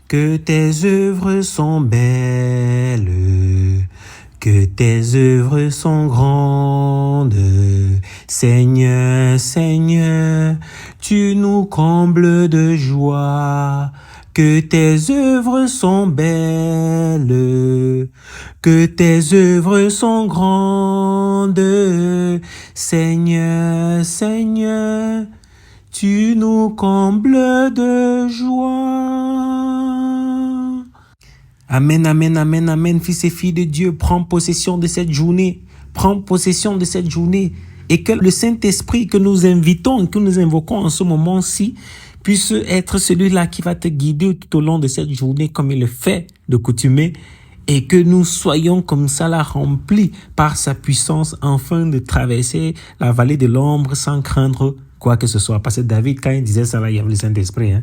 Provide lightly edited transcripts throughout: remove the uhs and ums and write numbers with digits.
que tes œuvres sont belles, que tes œuvres sont grandes. Seigneur, Seigneur, tu nous combles de joie. Que tes œuvres sont belles, que tes œuvres sont grandes. Seigneur, Seigneur, tu nous combles de joie. Amen, amen, amen, amen. Fils et filles de Dieu, prends possession de cette journée. Prends possession de cette journée. Et que le Saint-Esprit que nous invitons, que nous invoquons en ce moment-ci, puisse être celui-là qui va te guider tout au long de cette journée comme il le fait de coutume, et que nous soyons comme ça là remplis par sa puissance afin de traverser la vallée de l'ombre sans craindre quoi que ce soit. Parce que David, quand il disait ça là, il y avait le Saint-Esprit.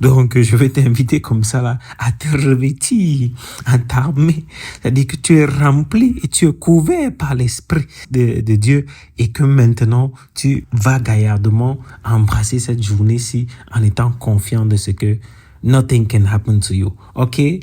Donc, je vais t'inviter comme ça là à te revêtir, à t'armer. C'est-à-dire que tu es rempli et tu es couvert par l'Esprit de Dieu et que maintenant, tu vas gaillardement embrasser cette journée-ci en étant confiant de ce que nothing can happen to you. Okay?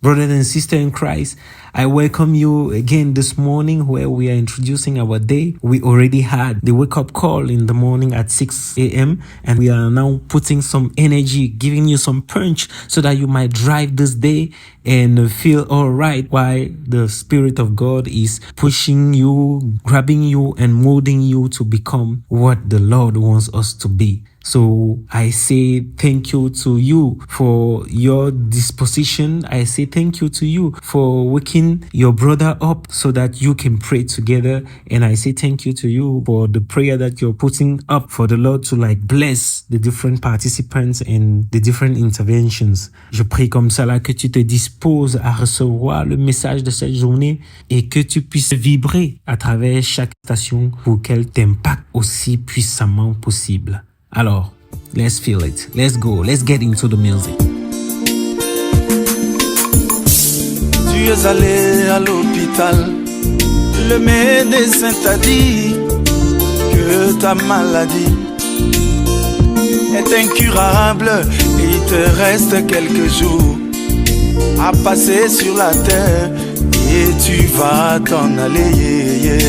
Brothers and sisters in Christ, I welcome you again this morning where we are introducing our day. We already had the wake-up call in the morning at 6 a.m. and we are now putting some energy, giving you some punch so that you might drive this day and feel all right while the Spirit of God is pushing you, grabbing you and molding you to become what the Lord wants us to be. So I say thank you to you for your disposition. I say thank you to you for waking your brother up so that you can pray together. And I say thank you to you for the prayer that you're putting up for the Lord to bless the different participants and the different interventions. Je prie comme ça là que tu te disposes à recevoir le message de cette journée et que tu puisses vibrer à travers chaque station pour qu'elle t'impacte aussi puissamment possible. Alors, let's feel it. Let's go. Let's get into the music. Tu es allé à l'hôpital. Le médecin t'a dit que ta maladie est incurable et il te reste quelques jours à passer sur la terre et tu vas t'en aller.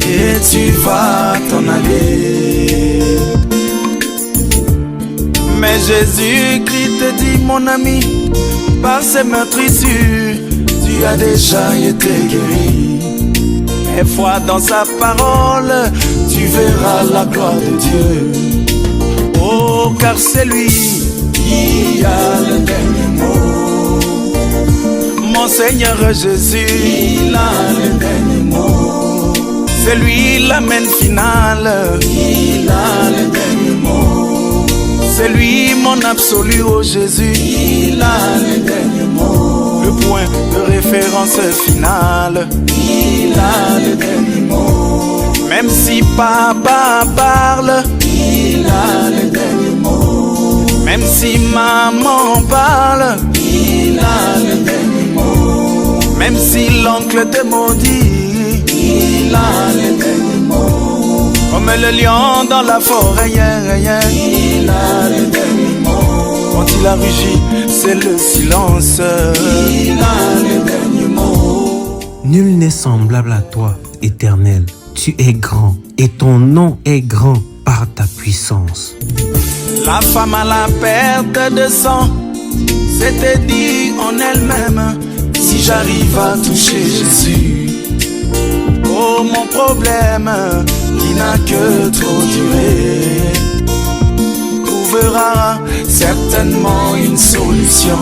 Et tu vas t'en aller. Mais Jésus-Christ te dit, mon ami, par ses meurtrissures, tu as déjà été guéri. Et foi dans sa parole, tu verras la gloire de Dieu. Oh, car c'est lui qui a le dernier mot. Mon Seigneur Jésus, il a le dernier mot. C'est lui l'amen finale. Il a le dernier mot. C'est lui mon absolu, oh Jésus. Il a le dernier mot. Le point de référence finale. Il a le dernier mot. Même si papa parle, il a le dernier mot. Même si maman parle, il a le dernier mot. Même si l'oncle te maudit, il a le dernier mot. Comme le lion dans la forêt, il a le dernier mot. Quand il a rugi, c'est le silence. Il a le dernier mot. Nul n'est semblable à toi, Éternel. Tu es grand et ton nom est grand par ta puissance. La femme à la perte de sang s'était dit en elle-même, si j'arrive à toucher Jésus, oh mon problème qui n'a que trop duré trouvera certainement une solution,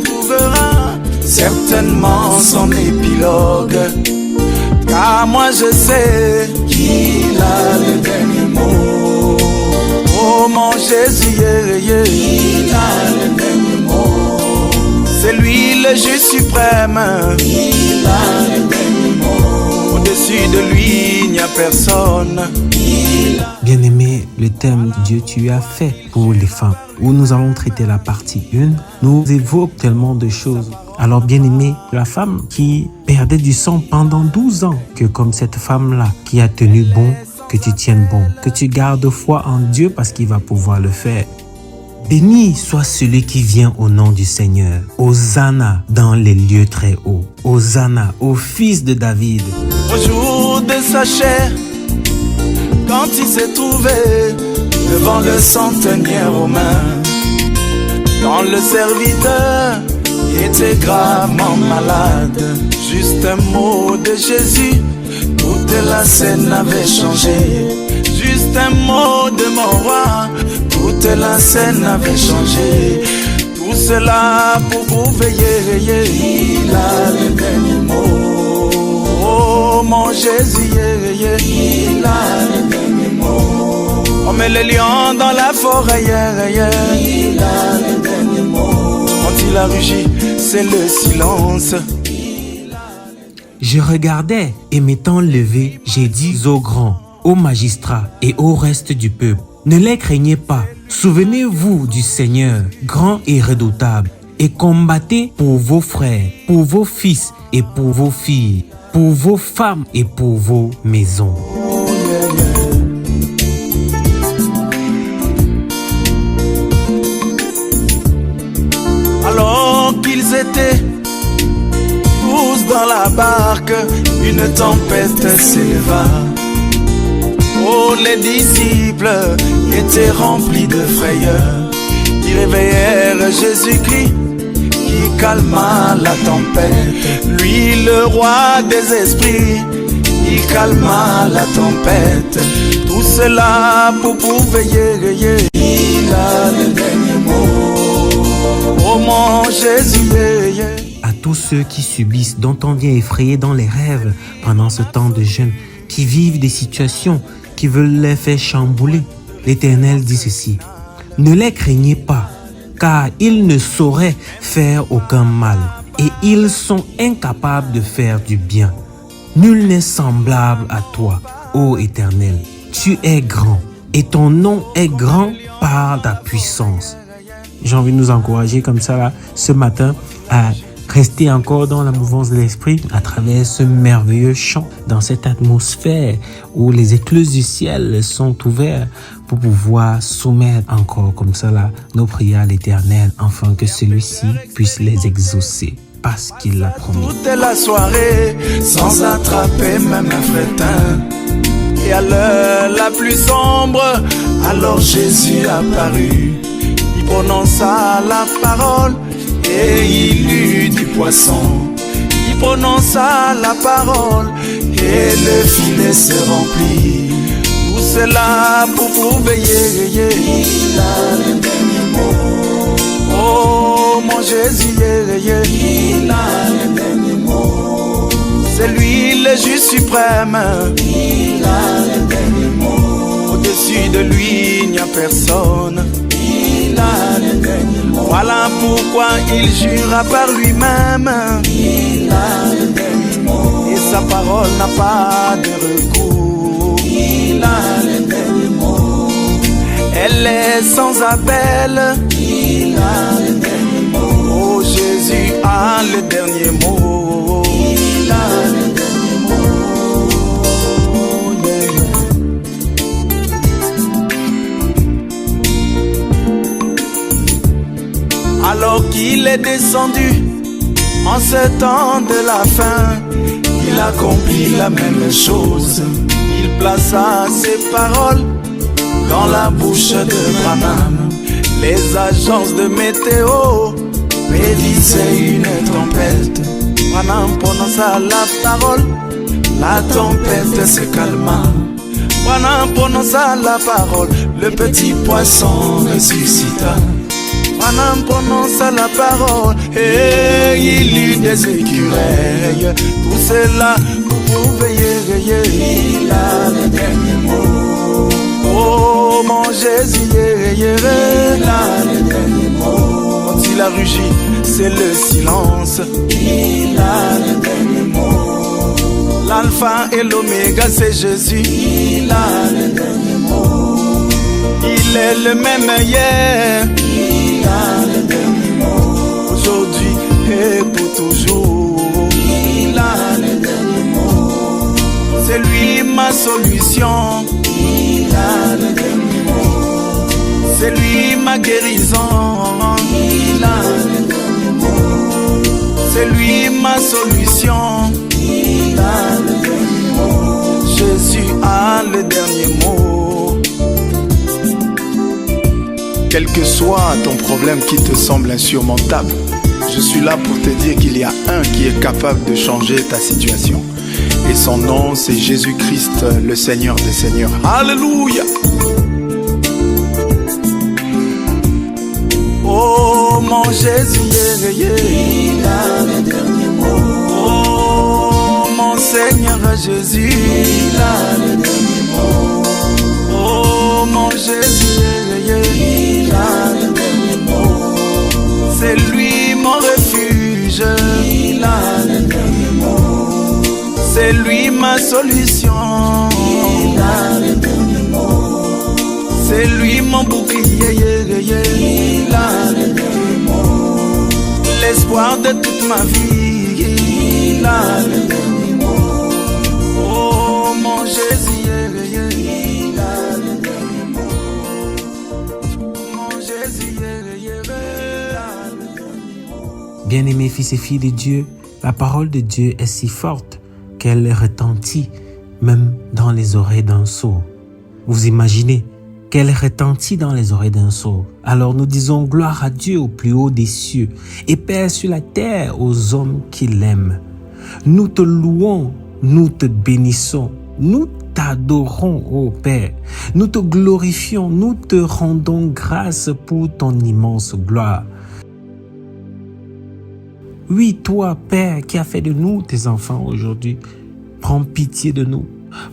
trouvera certainement son épilogue, car moi je sais qu'il a le dernier mot. Oh mon Jésus, il a le dernier mot. C'est lui le juge suprême. Il a le dernier mot. Au-dessus de lui, il n'y a personne. Bien-aimé, le thème Dieu tu as fait pour les femmes, où nous allons traiter la partie 1, nous évoque tellement de choses. Alors bien-aimé, la femme qui perdait du sang pendant 12 ans, que comme cette femme-là qui a tenu bon que tu tiennes bon, que tu gardes foi en Dieu parce qu'il va pouvoir le faire. Béni soit celui qui vient au nom du Seigneur. Hosanna dans les lieux très hauts. Hosanna au fils de David. Au jour de sa chair, quand il s'est trouvé devant le centenier romain, quand le serviteur était gravement malade, juste un mot de Jésus, toute la scène avait changé. Juste un mot de mon roi, toute la scène avait changé. Tout cela pour vous veiller. Il a le dernier mot. Oh mon Jésus, il a le dernier mot. On met les lions dans la forêt. Il a le dernier mot. Quand il a rugi, c'est le silence. Je regardais et m'étant levé, j'ai dit aux grands, aux magistrats et au reste du peuple, ne les craignez pas. Souvenez-vous du Seigneur, grand et redoutable, et combattez pour vos frères, pour vos fils et pour vos filles, pour vos femmes et pour vos maisons. Alors qu'ils étaient tous dans la barque, une tempête s'éleva. Oh, les disciples étaient remplis de frayeur. Ils réveillèrent Jésus-Christ qui calma la tempête. Lui, le roi des esprits, il calma la tempête. Tout cela pour veiller. Il a le dernier mot. Oh mon Jésus. À tous ceux qui subissent, dont on vient effrayer dans les rêves pendant ce temps de jeûne, qui vivent des situations qui veulent les faire chambouler, l'Éternel dit ceci: ne les craignez pas, car ils ne sauraient faire aucun mal, et ils sont incapables de faire du bien. Nul n'est semblable à toi, ô Éternel. Tu es grand, et ton nom est grand par ta puissance. J'ai envie de nous encourager comme ça là, ce matin à rester encore dans la mouvance de l'esprit à travers ce merveilleux chant, dans cette atmosphère où les écluses du ciel sont ouverts pour pouvoir soumettre encore comme ça là nos prières à l'Éternel, afin que celui-ci puisse les exaucer parce qu'il l'a promis. Toute la soirée sans attraper même un fretin. Et à l'heure la plus sombre, alors Jésus apparut. Il prononça la parole et il eut du poisson. Il prononça la parole et le filet se remplit. Tout cela pour vous veiller. Il a le dernier mot. Oh mon Jésus, il a le dernier mot. C'est lui le juge suprême. Il a le dernier mot. Au-dessus de lui il n'y a personne. Il a le dernier mot. Voilà pourquoi il jura par lui-même. Il a le dernier mot. Et sa parole n'a pas de recours. Il a le dernier mot. Elle est sans appel. Il a le dernier mot. Oh, Jésus a le dernier mot. Il a le dernier mot. Alors qu'il est descendu en ce temps de la fin, il accomplit la même chose. Il plaça ses paroles dans la bouche de Branham. Les agences de météo prédisaient une tempête. Branham prononça la parole, la tempête se calma. Branham prononça la parole, le petit poisson ressuscita. Branham prononça la parole et il eut des écureuils. Tout cela pour vous veiller. Il a le dernier mot. Oh mon Jésus, il a le dernier mot. Quand il a rugi, c'est le silence. Il a le dernier mot. L'alpha et l'oméga, c'est Jésus. Il a le dernier mot. Il est le même hier. Il a le dernier mot. Aujourd'hui et pour toujours. Il a le dernier mot. C'est lui ma solution. il a le dernier mot. C'est lui ma guérison, il a le dernier mot. C'est lui ma solution, il a le dernier mot. Jésus a le dernier mot. Quel que soit ton problème qui te semble insurmontable, je suis là pour te dire qu'il y a un qui est capable de changer ta situation. Et son nom, c'est Jésus-Christ, le Seigneur des Seigneurs. Alléluia! Oh, mon Jésus, il a le dernier mot. Oh, mon Seigneur Jésus, il a le dernier mot. Oh, mon Jésus, il a le dernier mot. C'est lui mon refuge, il a le dernier mot. C'est lui ma solution, il a le dernier mot. C'est lui mon bouclier, il a le dernier mot. L'espoir de toute ma vie, il a le dernier mot. Oh, mon Jésus, il a le dernier mot. Mon Jésus, il a le dernier mot. Bien-aimés fils et filles de Dieu, la parole de Dieu est si forte qu'elle retentit même dans les oreilles d'un sourd. Vous imaginez qu'elle retentit dans les oreilles d'un sourd. Alors nous disons gloire à Dieu au plus haut des cieux et paix sur la terre aux hommes qui l'aiment. Nous te louons, nous te bénissons, nous t'adorons, ô Père. Nous te glorifions, nous te rendons grâce pour ton immense gloire. Oui, toi, Père, qui as fait de nous tes enfants aujourd'hui, prends pitié de nous.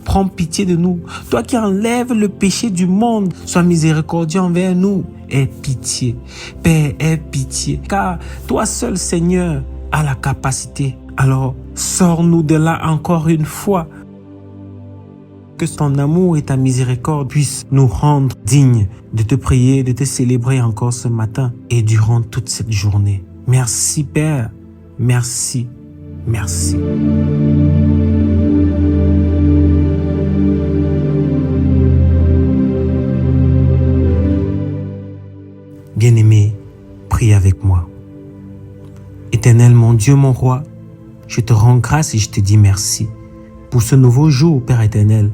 Prends pitié de nous. Toi qui enlèves le péché du monde, sois miséricordieux envers nous. Aie pitié. Père, aie pitié. Car toi seul, Seigneur, as la capacité. Alors, sors-nous de là encore une fois. Que ton amour et ta miséricorde puissent nous rendre dignes de te prier, de te célébrer encore ce matin et durant toute cette journée. Merci, Père. Merci. Merci. Bien-aimé, prie avec moi. Éternel, mon Dieu, mon roi, je te rends grâce et je te dis merci pour ce nouveau jour, Père éternel,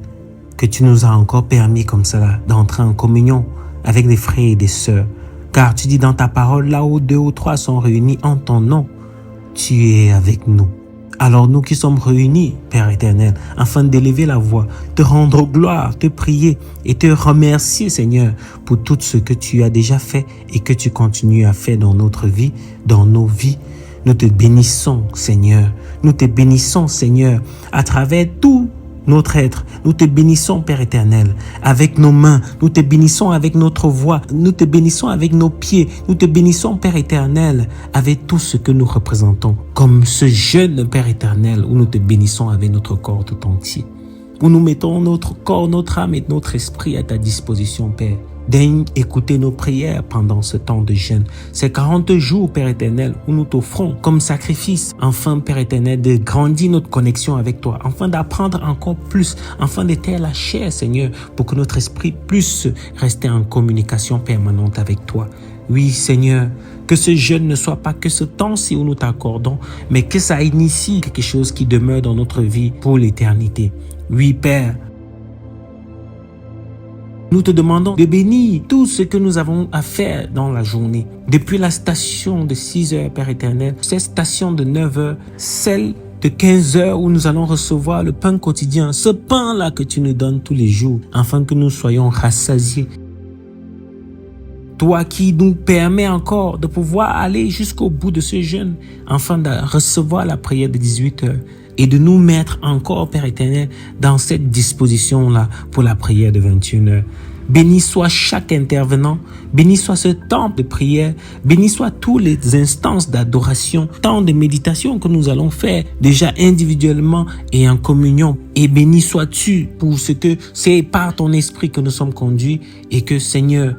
que tu nous as encore permis comme cela d'entrer en communion avec des frères et des sœurs. Car tu dis dans ta parole, là où 2 ou 3 sont réunis en ton nom, tu es avec nous. Alors nous qui sommes réunis, Père éternel, afin d'élever la voix, te rendre gloire, te prier et te remercier, Seigneur, pour tout ce que tu as déjà fait et que tu continues à faire dans notre vie, dans nos vies. Nous te bénissons, Seigneur. Nous te bénissons, Seigneur, à travers tout notre être. Nous te bénissons, Père éternel, avec nos mains. Nous te bénissons avec notre voix. Nous te bénissons avec nos pieds. Nous te bénissons, Père éternel, avec tout ce que nous représentons. Comme ce jeune Père éternel, où nous te bénissons avec notre corps tout entier. Où nous mettons notre corps, notre âme et notre esprit à ta disposition, Père. Daigne écouter nos prières pendant ce temps de jeûne. Ces 40 jours, Père éternel, où nous t'offrons comme sacrifice, afin, Père éternel, de grandir notre connexion avec toi, afin d'apprendre encore plus, afin d'éteindre la chair, Seigneur, pour que notre esprit puisse rester en communication permanente avec toi. Oui, Seigneur, que ce jeûne ne soit pas que ce temps-ci où nous t'accordons, mais que ça initie quelque chose qui demeure dans notre vie pour l'éternité. Oui, Père, nous te demandons de bénir tout ce que nous avons à faire dans la journée. Depuis la station de 6 heures, Père éternel, cette station de 9 heures, celle de 15 heures où nous allons recevoir le pain quotidien, ce pain-là que tu nous donnes tous les jours, afin que nous soyons rassasiés. Toi qui nous permets encore de pouvoir aller jusqu'au bout de ce jeûne, afin de recevoir la prière de 18 heures. Et de nous mettre encore, Père éternel, dans cette disposition-là pour la prière de 21 heures. Béni soit chaque intervenant, béni soit ce temps de prière, béni soit toutes les instances d'adoration, temps de méditation que nous allons faire déjà individuellement et en communion. Et béni sois-tu pour ce que c'est par ton esprit que nous sommes conduits et que, Seigneur,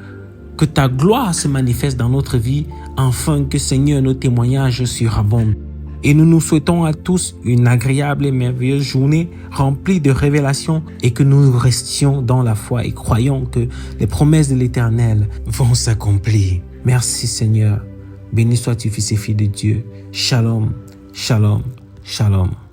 que ta gloire se manifeste dans notre vie, afin que, Seigneur, nos témoignages surabondent. Et nous nous souhaitons à tous une agréable et merveilleuse journée remplie de révélations et que nous restions dans la foi et croyons que les promesses de l'Éternel vont s'accomplir. Merci Seigneur. Béni sois-tu, fils et filles de Dieu. Shalom, shalom, shalom.